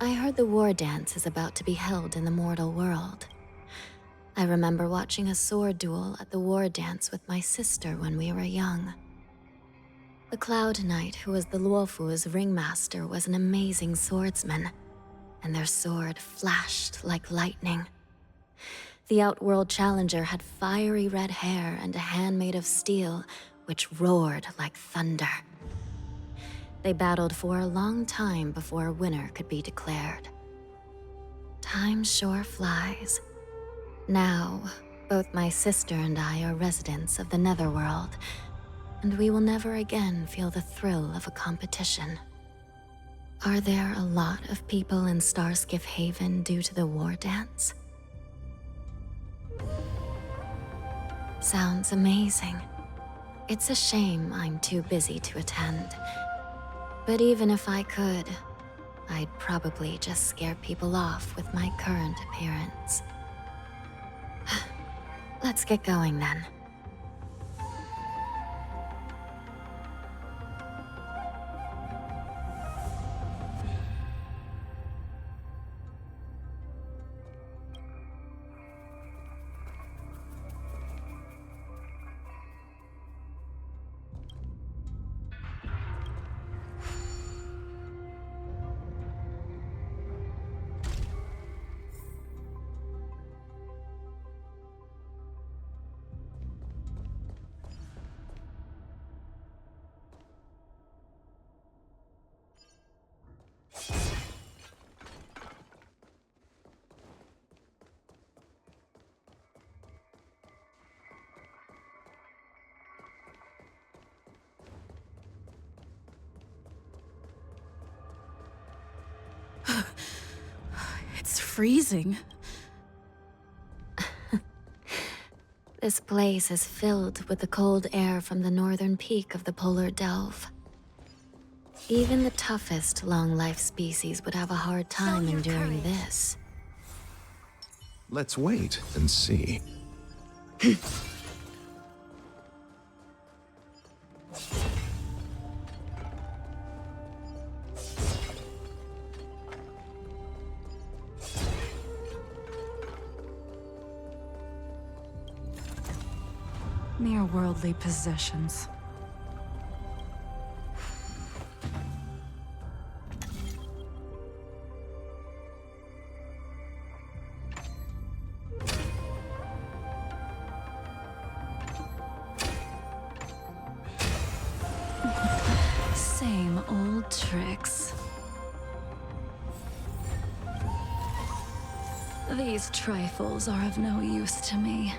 I heard the war dance is about to be held in the mortal world. I remember watching a sword duel at the war dance with my sister when we were young. The Cloud Knight, who was the Luofu's ringmaster, was an amazing swordsman, and their sword flashed like lightning. The Outworld Challenger had fiery red hair and a hand made of steel, which roared like thunder. They battled for a long time before a winner could be declared. Time sure flies. Now, both my sister and I are residents of the Netherworld, and we will never again feel the thrill of a competition. Are there a lot of people in Starskiff Haven due to the war dance? Sounds amazing. It's a shame I'm too busy to attend. But even if I could, I'd probably just scare people off with my current appearance. Let's get going then. It's freezing. This place is filled with the cold air from the northern peak of the polar delve. Even the toughest long-life species would have a hard time enduring this. Let's wait and see. Mere worldly possessions. Same old tricks. These trifles are of no use to me.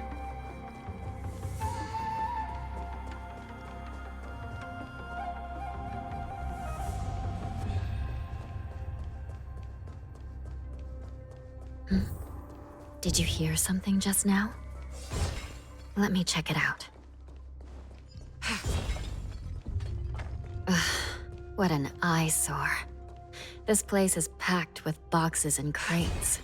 Did you hear something just now? Let me check it out. Ugh, what an eyesore. This place is packed with boxes and crates.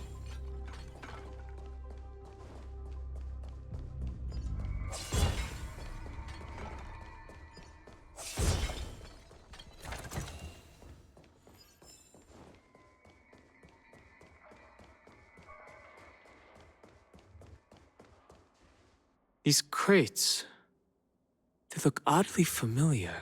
These crates, they look oddly familiar.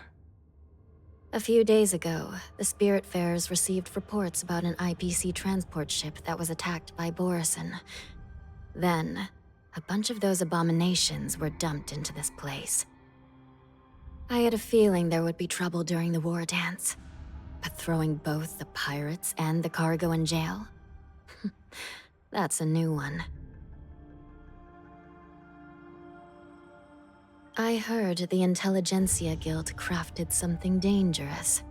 A few days ago, the Spiritfarers received reports about an IPC transport ship that was attacked by Borison. Then, a bunch of those abominations were dumped into this place. I had a feeling there would be trouble during the war dance, but throwing both the pirates and the cargo in jail? That's a new one. I heard the Intelligentsia Guild crafted something dangerous.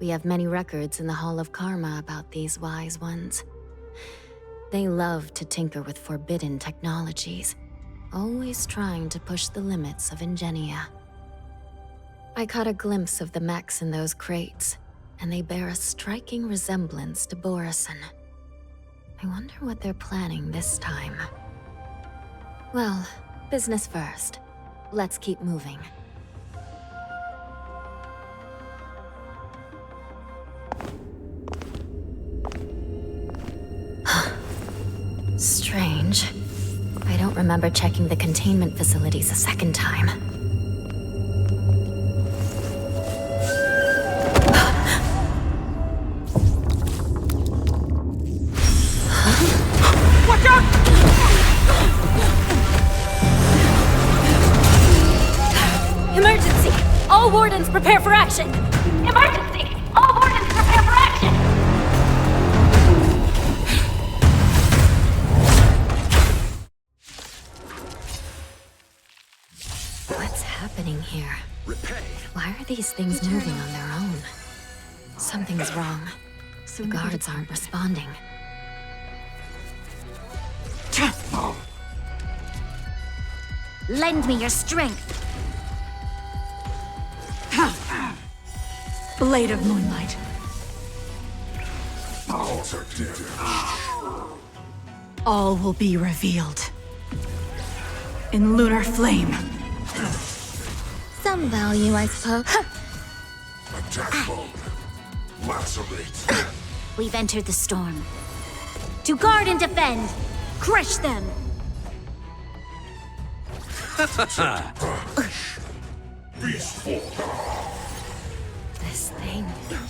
We have many records in the Hall of Karma about these wise ones. They love to tinker with forbidden technologies, always trying to push the limits of ingenia. I caught a glimpse of the mechs in those crates, and they bear a striking resemblance to Borison. I wonder what they're planning this time. Well, business first. Let's keep moving. Strange. I don't remember checking the containment facilities a second time. Watch out! Emergency! All wardens prepare for action! Emergency! All wardens prepare for action! What's happening here? Why are these things moving on their own? Something's wrong. The guards aren't responding. Lend me your strength. Blade of moonlight. All will be revealed. In lunar flame. Some value, I suppose. Attack mode. Lacerate. We've entered the storm. To guard and defend! Crush them! This thing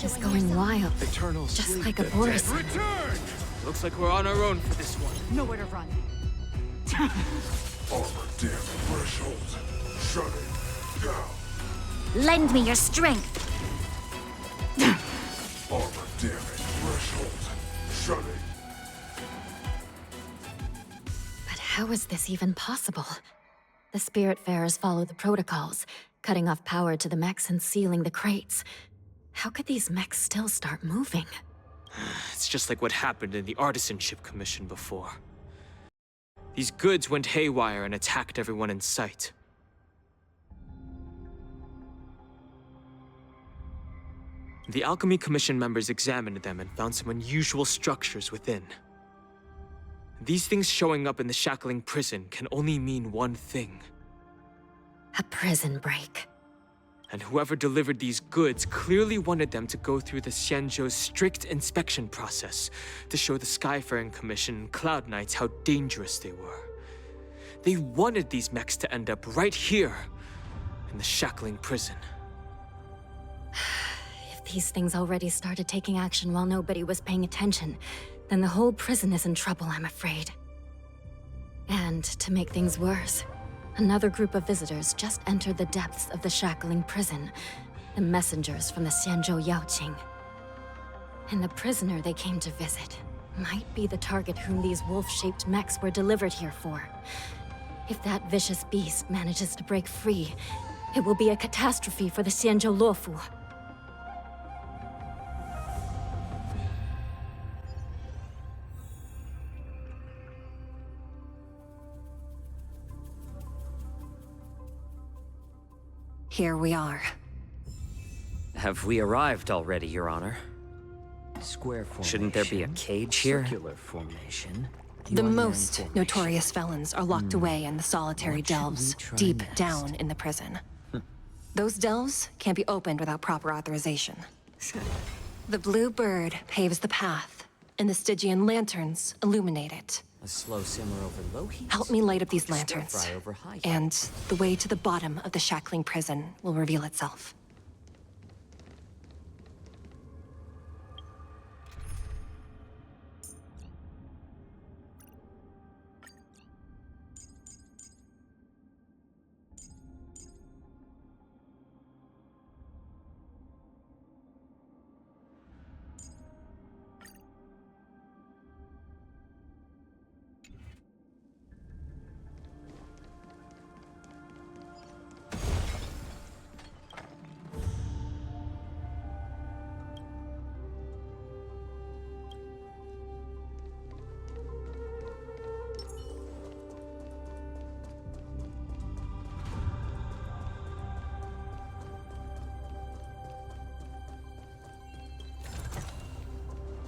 is going wild. Eternal Just sleep. like a Boris. Return! Looks like we're on our own for this one. Nowhere to run. Armor damage threshold. Shutting down. Lend me your strength. Armor damage threshold. Shutting. But how is this even possible? The Spiritfarers follow the protocols, cutting off power to the mechs and sealing the crates. How could these mechs still start moving? It's just like what happened in the Artisanship Commission before. These goods went haywire and attacked everyone in sight. The Alchemy Commission members examined them and found some unusual structures within. These things showing up in the shackling prison can only mean one thing. A prison break. And whoever delivered these goods clearly wanted them to go through the Xianzhou's strict inspection process to show the Skyfaring Commission and Cloud Knights how dangerous they were. They wanted these mechs to end up right here, in the shackling prison. If these things already started taking action while nobody was paying attention, then the whole prison is in trouble, I'm afraid. And to make things worse, another group of visitors just entered the depths of the shackling prison, the messengers from the Xianzhou Yaoqing. And the prisoner they came to visit might be the target whom these wolf-shaped mechs were delivered here for. If that vicious beast manages to break free, it will be a catastrophe for the Xianzhou Luofu. Here we are. Have we arrived already, Your Honor? Square formation. Shouldn't there be a cage here? Circular formation. The most notorious felons are locked away in the solitary What should we delves, try deep next? down in the prison. Those delves can't be opened without proper authorization. The blue bird paves the path, and the Stygian lanterns illuminate it. A slow simmer over low heat. Help me light up these Stir lanterns, fry over high heat. and the way to the bottom of the shackling prison will reveal itself.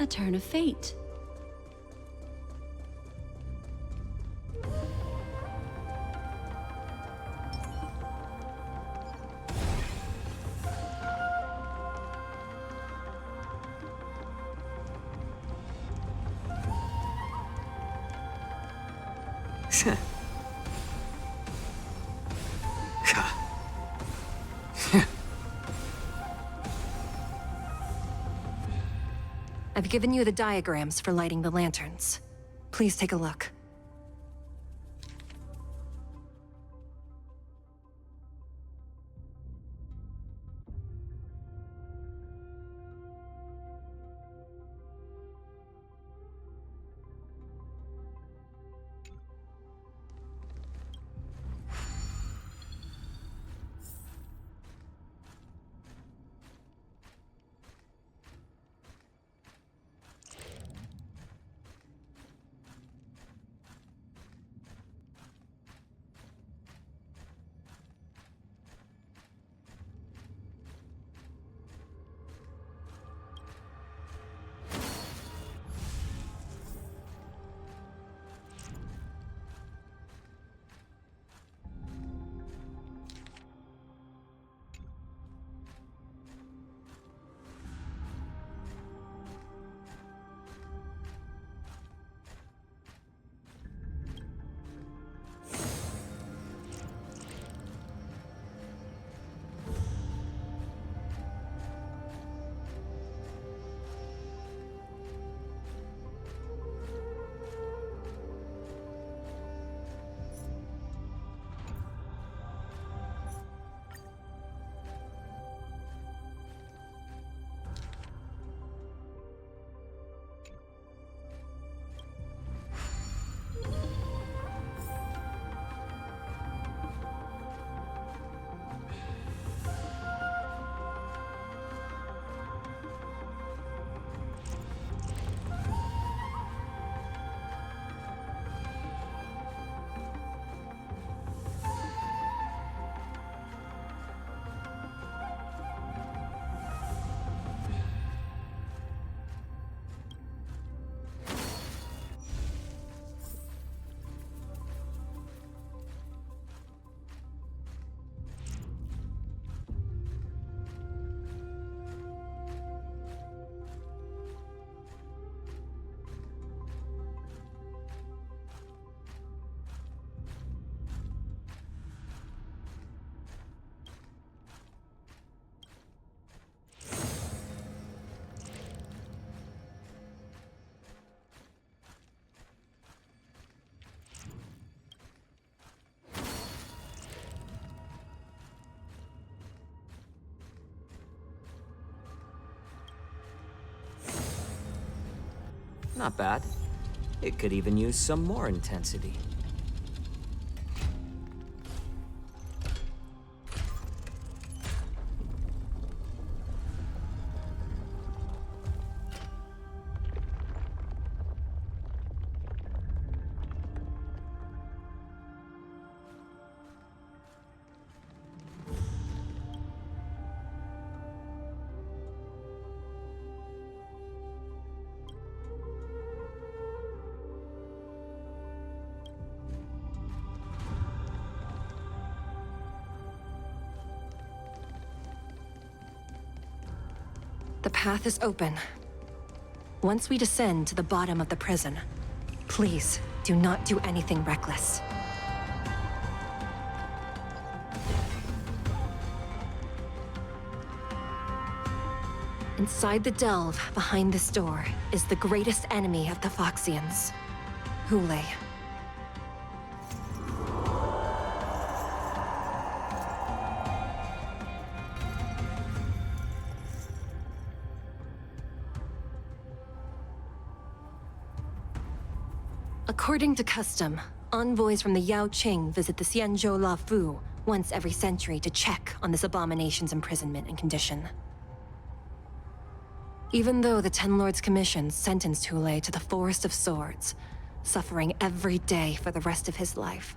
A turn of fate. I've given you the diagrams for lighting the lanterns. Please take a look. Not bad. It could even use some more intensity. The path is open. Once we descend to the bottom of the prison, please do not do anything reckless. Inside the delve behind this door is the greatest enemy of the Foxians, Hule. According to custom, envoys from the Yao Qing visit the Xianzhou La Fu once every century to check on this abomination's imprisonment and condition. Even though the Ten Lords' Commission sentenced Hule to the Forest of Swords, suffering every day for the rest of his life,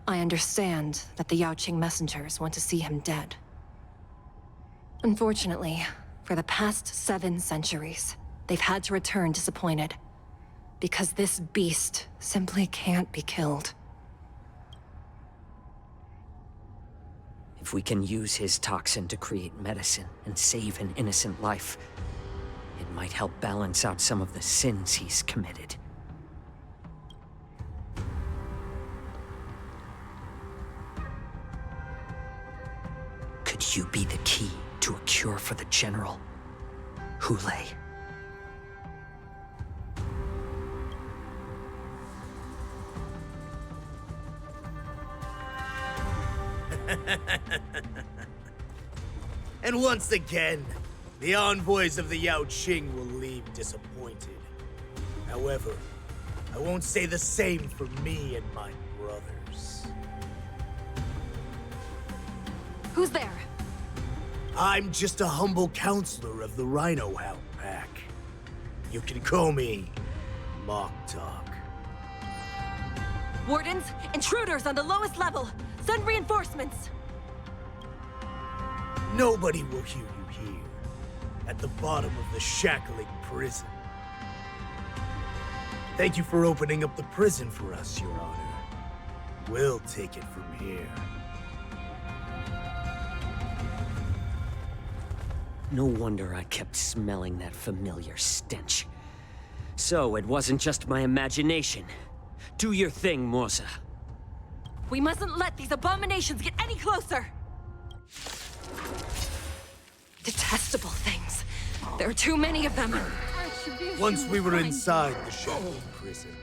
I understand that the Yao Qing messengers want to see him dead. Unfortunately, for the past 7 centuries, they've had to return disappointed. Because this beast simply can't be killed. If we can use his toxin to create medicine and save an innocent life, it might help balance out some of the sins he's committed. for the General. Hule. And once again, the envoys of the Yao Qing will leave disappointed. However, I won't say the same for me and my brothers. Who's there? I'm just a humble counselor of the Rhino Hound Pack. You can call me Mock Talk. Wardens, intruders on the lowest level. Send reinforcements. Nobody will hear you here, at the bottom of the shackling prison. Thank you for opening up the prison for us, Your Honor. We'll take it from here. No wonder I kept smelling that familiar stench. So it wasn't just my imagination. Do your thing, Morza. We mustn't let these abominations get any closer! Detestable things. There are too many of them. Once we were inside the shackling prison,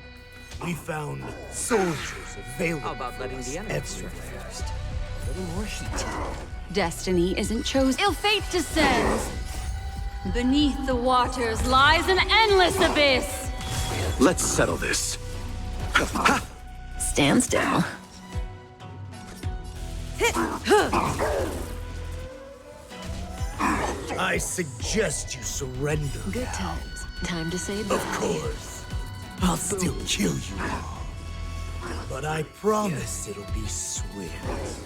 we found soldiers available. How about letting the enemy strike first? A little more heat. Destiny isn't chosen. Ill fate descends. Beneath the waters lies an endless abyss. Let's settle this. Stand still. I suggest you surrender. Good now. times. Time to say bye. Of course. I'll still kill you all. But I promise it'll be swift.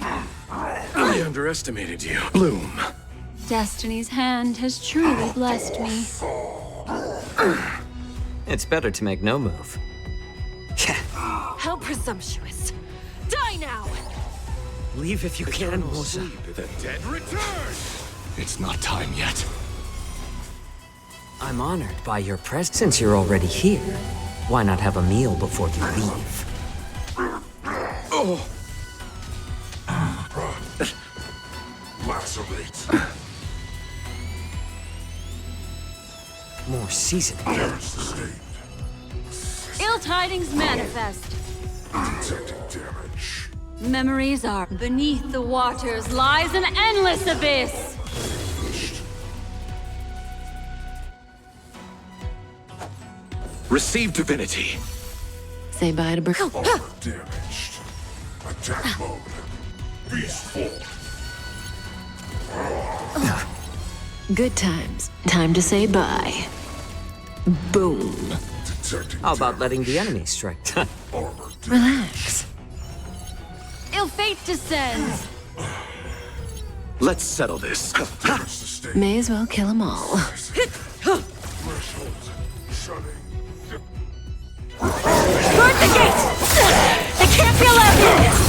I underestimated you. Bloom. Destiny's hand has truly blessed me. It's better to make no move. How presumptuous. Die now! Leave if you can, Morza. The dead return! It's not time yet. I'm honored by your presence. Since you're already here, why not have a meal before you leave? Oh! Lacerate. More seasoning. Damage sustained. Ill tidings manifest. Detecting damage. Memories are beneath the waters lies an endless abyss. Receive divinity. Say bye to Brooke. Armor damaged. Attack mode. Beast form. Good times. Time to say bye. Boom. Detecting How about letting the damage. enemy strike? Armor damage. Relax. Ill fate descends. Let's settle this. Damage sustained. May as well kill them all. Threshold. Shutting. Guard the gate! They can't be allowed in!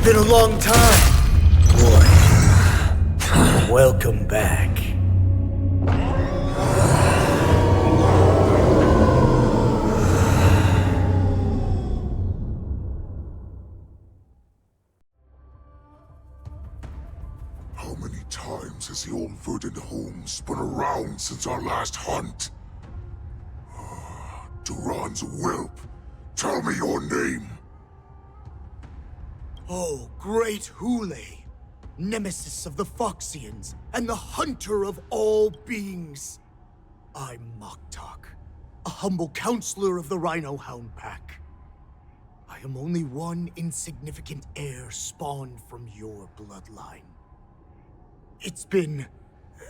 Been a long time, boy. Welcome back. How many times has the old verdant home spun around since our last hunt? Duran's whelp. Tell me your name. Oh, great Hule, nemesis of the Foxians, and the hunter of all beings. I'm Moktok, a humble counselor of the Rhino Hound Pack. I am only one insignificant heir spawned from your bloodline. It's been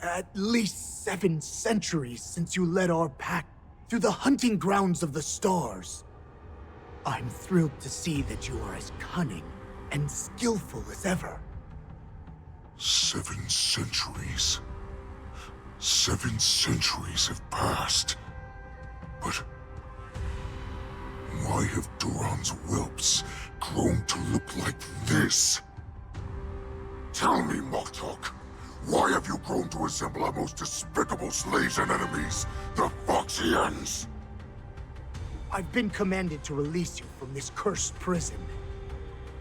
at least 7 centuries since you led our pack through the hunting grounds of the stars. I'm thrilled to see that you are as cunning and skillful as ever. 7 centuries. 7 centuries have passed. But why have Duran's whelps grown to look like this? Tell me, Moktok, why have you grown to resemble our most despicable slaves and enemies, the Foxians? I've been commanded to release you from this cursed prison.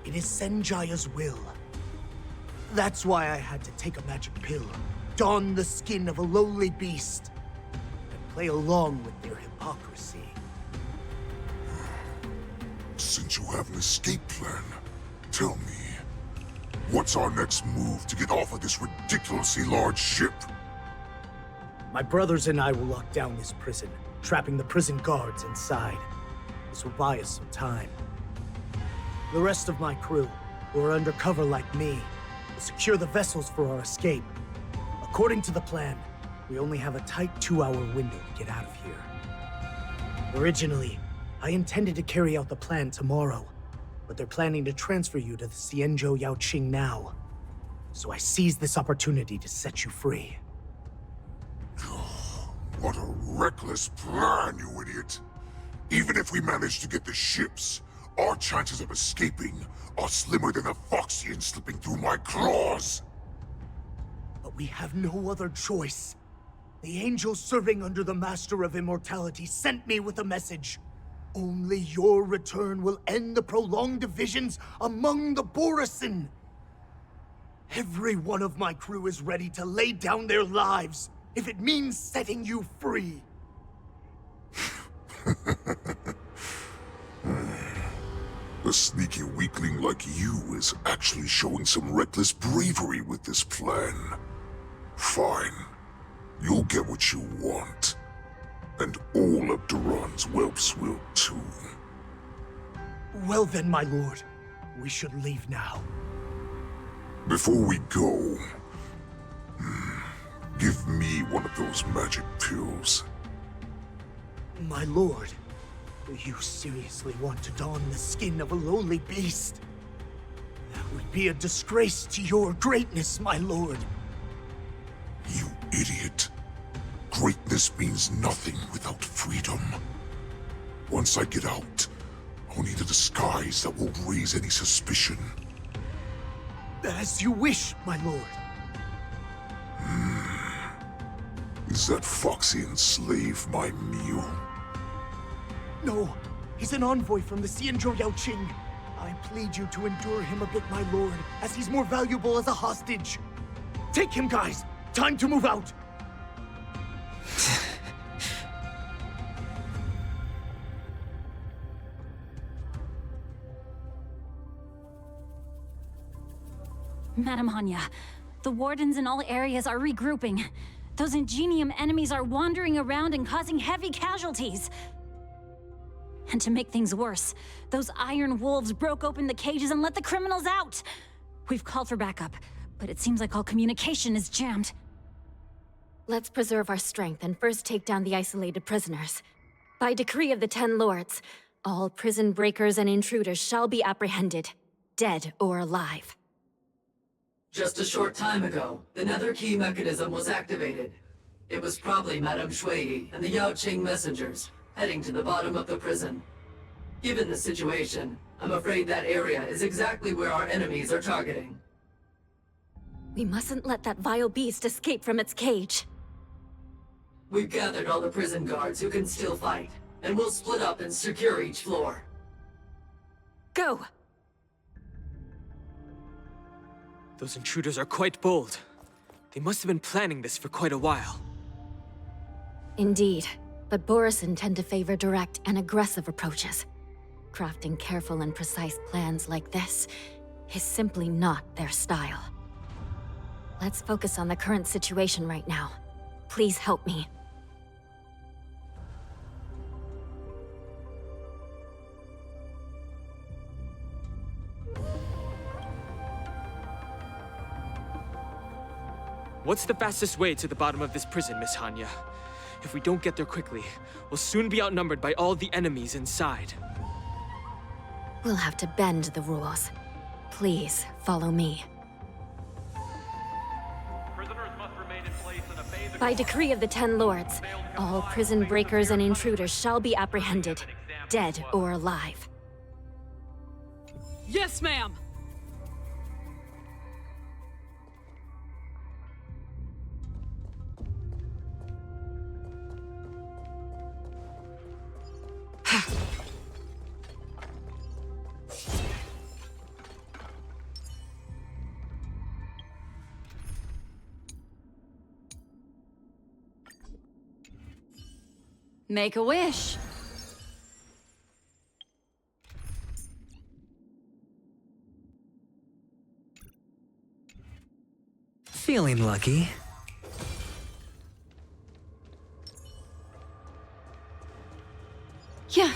It is Senjaya's will. That's why I had to take a magic pill, don the skin of a lowly beast, and play along with their hypocrisy. Since you have an escape plan, tell me, what's our next move to get off of this ridiculously large ship? My brothers and I will lock down this prison, trapping the prison guards inside. This will buy us some time. The rest of my crew, who are undercover like me, will secure the vessels for our escape. According to the plan, we only have a tight 2-hour window to get out of here. Originally, I intended to carry out the plan tomorrow, but they're planning to transfer you to the Xianzhou Yaoqing now. So I seized this opportunity to set you free. What a reckless plan, you idiot! Even if we manage to get the ships, our chances of escaping are slimmer than a Foxian slipping through my claws! But we have no other choice. The angel serving under the Master of Immortality sent me with a message. Only your return will end the prolonged divisions among the Borisin. Every one of my crew is ready to lay down their lives if it means setting you free. A sneaky weakling like you is actually showing some reckless bravery with this plan. Fine. You'll get what you want. And all of Duran's whelps will too. Well then, my lord. We should leave now. Before we go, give me one of those magic pills. My lord, you seriously want to don the skin of a lowly beast? That would be a disgrace to your greatness, my lord. You idiot. Greatness means nothing without freedom. Once I get out, I'll need a disguise that won't raise any suspicion. As you wish, my lord. Is that Foxian slave my meal? No, he's an envoy from the Xianzhou Yaoqing. I plead you to endure him a bit, my lord, as he's more valuable as a hostage. Take him, guys! Time to move out! Madam Hanya, the wardens in all areas are regrouping. Those Ingenium enemies are wandering around and causing heavy casualties. And to make things worse, those iron wolves broke open the cages and let the criminals out. We've called for backup, but it seems like all communication is jammed. Let's preserve our strength and first take down the isolated prisoners. By decree of the 10 Lords, all prison breakers and intruders shall be apprehended, dead or alive. Just a short time ago, the nether key mechanism was activated. It was probably Madame Shui and the Yaoqing messengers, heading to the bottom of the prison. Given the situation, I'm afraid that area is exactly where our enemies are targeting. We mustn't let that vile beast escape from its cage. We've gathered all the prison guards who can still fight, and we'll split up and secure each floor. Go! Those intruders are quite bold. They must have been planning this for quite a while. Indeed. but Borisin tend to favor direct and aggressive approaches. Crafting careful and precise plans like this is simply not their style. Let's focus on the current situation right now. Please help me. What's the fastest way to the bottom of this prison, Miss Hanya? If we don't get there quickly, we'll soon be outnumbered by all the enemies inside. We'll have to bend the rules. Please, follow me. Prisoners must remain in place and obey the By decree of the Ten Lords, all prison breakers and intruders shall be apprehended, dead or alive. Yes, ma'am! Make a wish. Feeling lucky. Yeah.